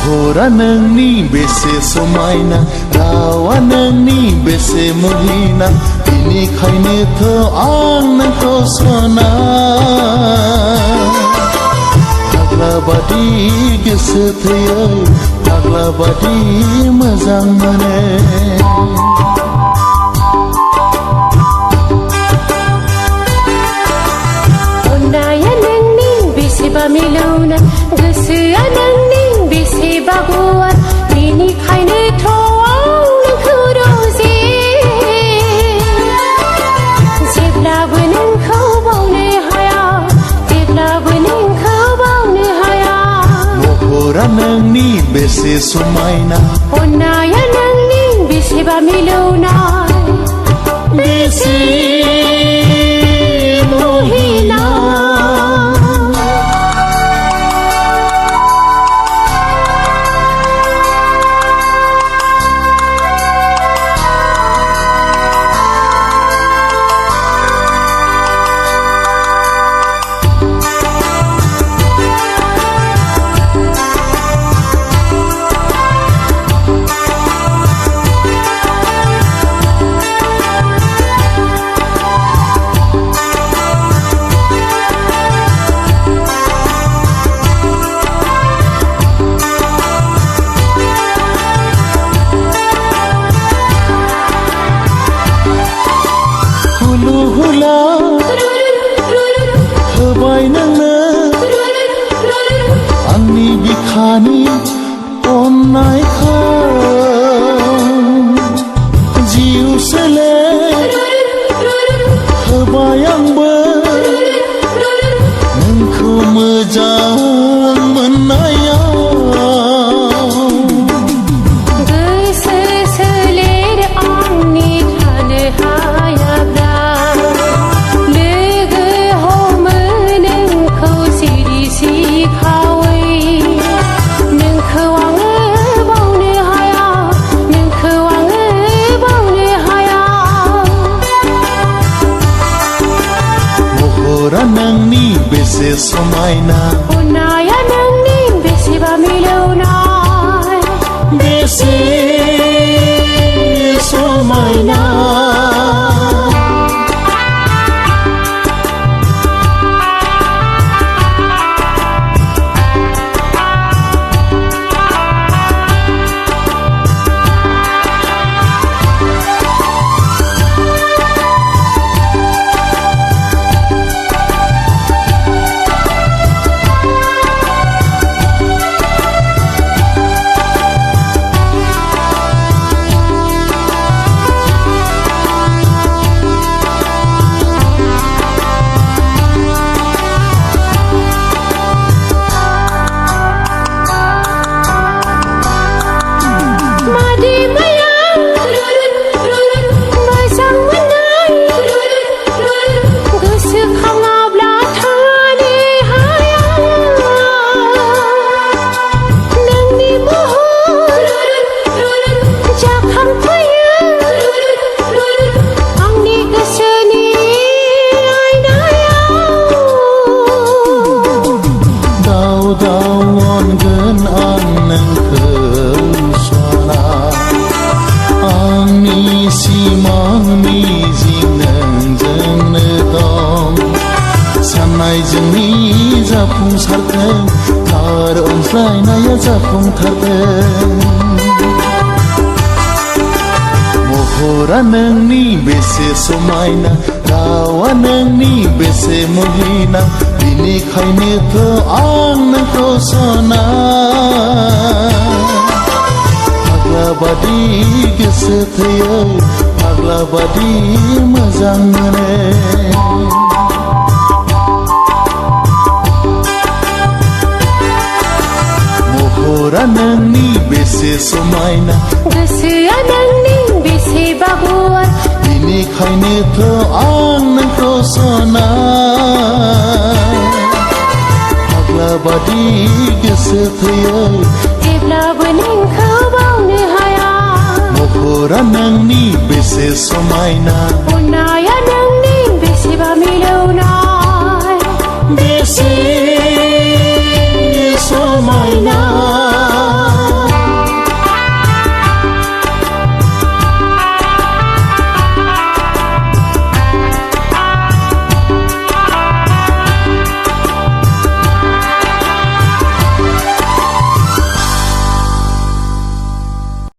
महरा नोंनि बेसे समायना रावा नोंनि बेसे मुहिना बिनिखायनोथ' आं नोंखौ सना फाग्ला बादि गोसो थैयो फाग्ला बादि मोजां मोनो अननाया नोंनि बेसेबा मिलौना गोसोआ नोंनि बेसेबा गुवार बेनिखायनोथ' आं नोंखौ रोजे जेब्लाबो नोंखौ बावनो हाया जेब्लाबो नोंखौ बावनो हाया महरा नोंनि बेसे समायना अननाया नोंनि बेसेबा मिलौनाय बेसे मुहिना होबाय नोंनो आंनि बिखानि अननायखौ जिउ सोले होबाय आंबो नोंखौ मोजां मोननायाव गोसो सोलेर आंनि थानो हायाब्ला महरा नोंनि बेसे समायना अननाया नोंनि बेसेबा मिलौनाय बेसे समायना जोंनि जाफुंसारथों थार अनज्लायनाया जाफुंथारथों महरा नोंनि बेसे समायना रावा नोंनि बेसे मुहिना बिनिखायनोथ' आं नोंखौ सना फाग्ला बादि गोसो थैयो फाग्ला बादि मोजां मोनो महरा नोंनि बेसे समायना गोसोआ नोंनि बेसेबा गुवार बिनिखायनोथ' आं नोंखौ सना फाग्ला बादि गोसो थैयो जेब्लाबो नोंखौ बावनो हाया महरा नोंनि बेसे समायना